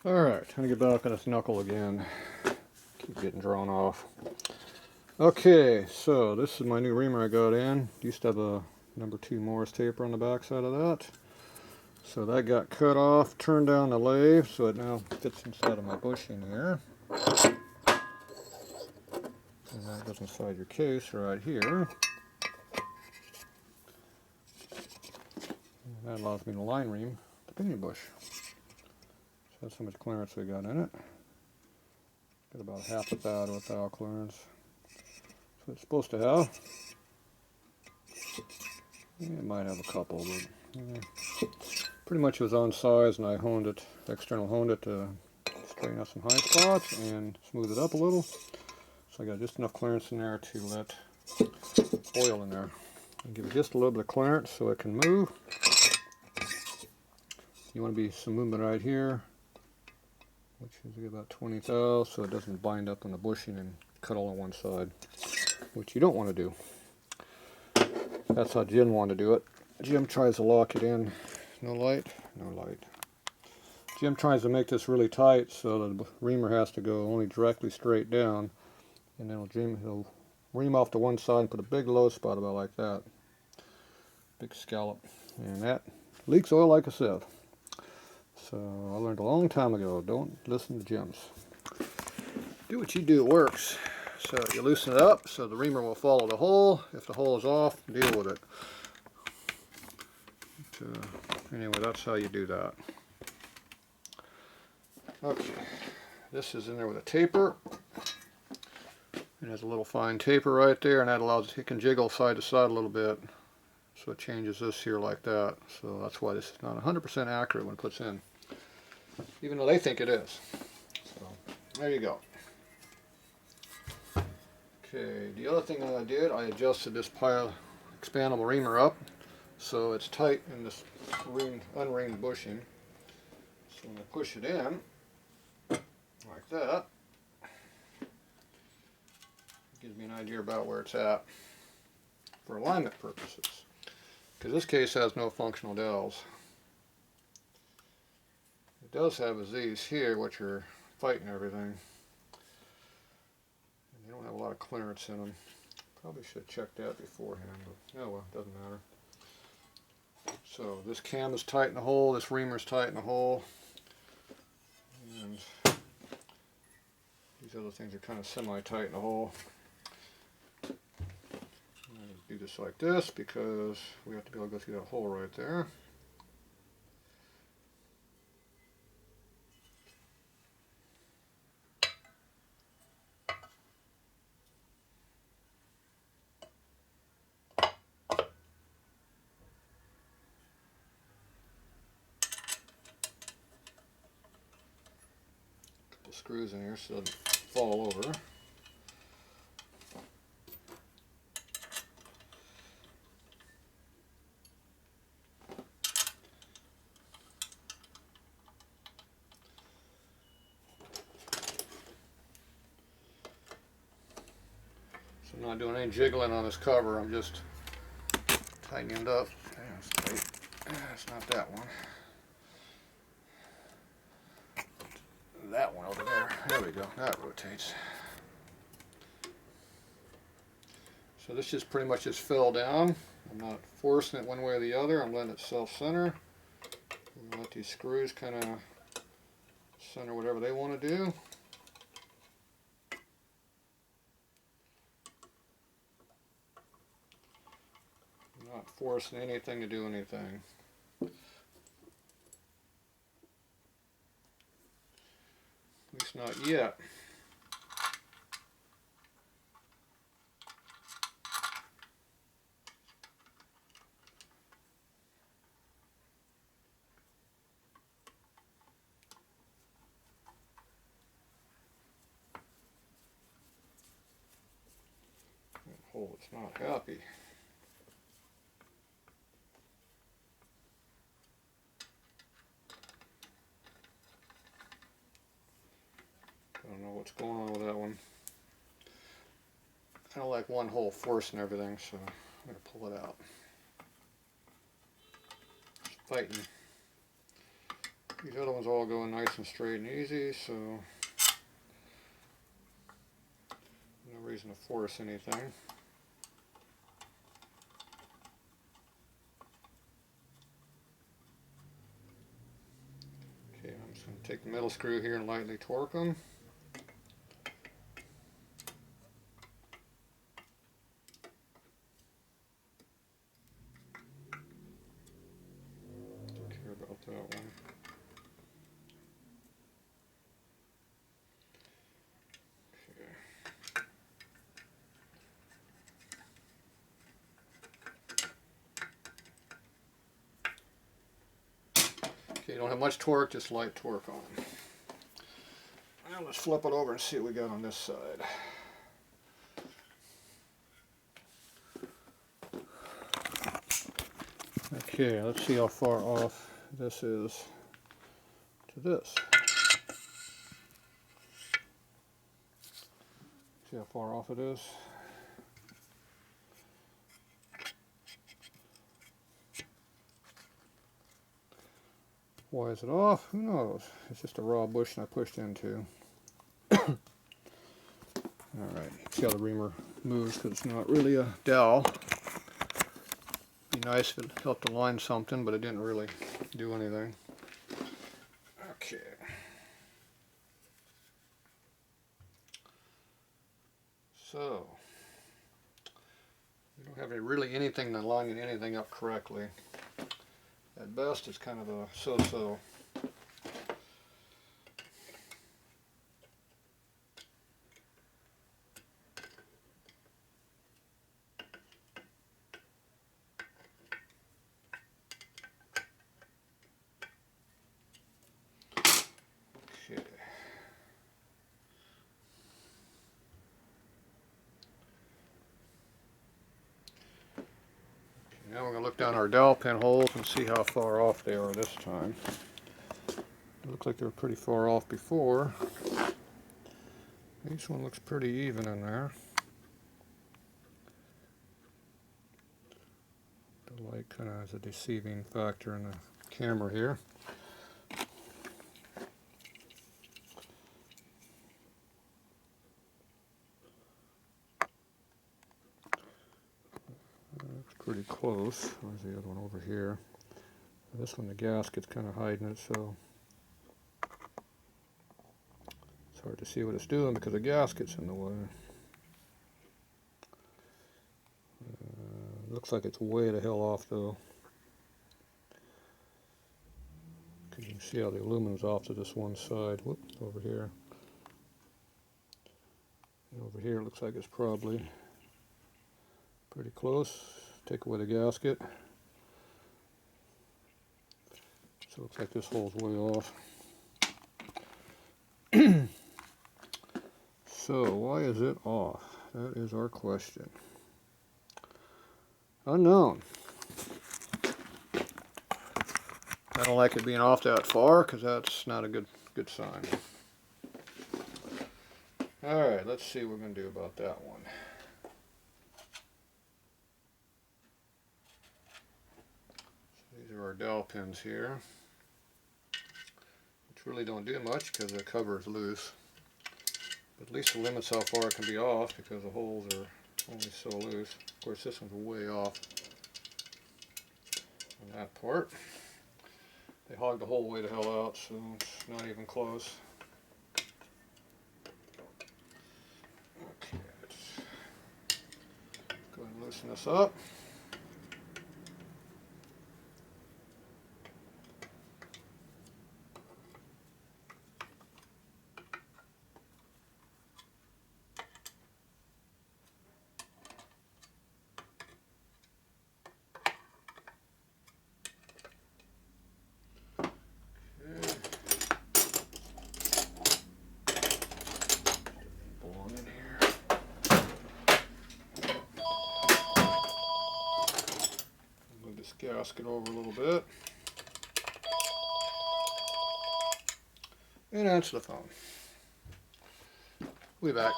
Alright, time to get back on this knuckle again. Keep getting drawn off. Okay, so this is my new reamer I got in. Used to have a number 2 Morris taper on the back side of that. So that got cut off, turned down the lathe, so it now fits inside of my bushing here. And that goes inside your case right here. And that allows me to line ream the pinion bush. So that's how much clearance we got in it. Got about half of that without clearance. So it's supposed to have. It might have a couple, but pretty much it was on size, and I honed it, external honed it to straighten out some high spots and smooth it up a little. So I got just enough clearance in there to let oil in there. And give it just a little bit of clearance so it can move. You want to be some movement right here, which is about 20 thou, so it doesn't bind up on the bushing and cut all on one side, which you don't want to do. That's how Jim wanted to do it. Jim tries to lock it in. No light? No light. Jim tries to make this really tight so the reamer has to go only directly straight down, and then he'll ream off to one side and put a big low spot about like that. Big scallop. And that leaks oil like a sieve. So I learned a long time ago, don't listen to Jim's. Do what you do, it works. So you loosen it up so the reamer will follow the hole. If the hole is off, deal with it. Anyway, that's how you do that. Okay, this is in there with a taper. It has a little fine taper right there, and that allows it can jiggle side to side a little bit. So it changes this here like that. So that's why this is not 100% accurate when it puts in, even though they think it is. So there you go. Okay, the other thing that I did, I adjusted this expandable reamer up so it's tight in this unreamed bushing. So when I push it in, like that, it gives me an idea about where it's at for alignment purposes. Because this case has no functional dowels. It does have these here, which are fighting everything. They don't have a lot of clearance in them. Probably should have checked that beforehand, but oh well, doesn't matter. So this cam is tight in the hole, this reamer is tight in the hole, and these other things are kind of semi-tight in the hole. I'm going to do this like this because we have to be able to go through that hole right there. Screws in here so it doesn't fall over. So I'm not doing any jiggling on this cover, I'm just tightening it up. It's not that one. That one over there. There we go. That rotates. So this just pretty much just fell down. I'm not forcing it one way or the other. I'm letting it self-center. Let these screws kind of center whatever they want to do. I'm not forcing anything to do anything. At least not yet. That hole is not happy. I don't know what's going on with that one. Kind of like one hole forcing everything, so I'm going to pull it out. Just fighting These other ones all go nice and straight and easy, so no reason to force anything. Okay, I'm just going to take the metal screw here and lightly torque them. Don't care about that one. Okay, you don't have much torque, just light torque on them. Now let's flip it over and see what we got on this side. Okay, let's see how far off this is to this. See how far off it is? Why is it off? Who knows? It's just a raw bush and I pushed into. Alright, see how the reamer moves because it's not really a dowel. Be nice if it helped align something, but it didn't really do anything. Okay. So, we don't have really anything to line anything up correctly. At best, it's kind of a so-so. Okay. Now we're going to look down our dowel pin holes and see how far off they are this time. It looks like they were pretty far off before. Each one looks pretty even in there. The light kind of has a deceiving factor in the camera here. Looks pretty close. Where's the other one over here? This one, the gasket's kind of hiding it, so it's hard to see what it's doing because the gasket's in the way. Looks like it's way the hell off though. You can see how the aluminum's off to this one side. Whoop, over here. And over here it looks like it's probably pretty close. Take away the gasket. So it looks like this hole's way off. So why is it off? That is our question. Unknown. I don't like it being off that far because that's not a good sign. Alright, let's see what we're going to do about that one. So these are our dowel pins here, which really don't do much because the cover is loose. But at least it limits how far it can be off because the holes are only so loose. Of course, this one's way off on that part. They hogged the whole way the hell out, so it's not even close. Okay, let's go ahead and loosen this up. Gasket over a little bit and answer the phone. We'll be back.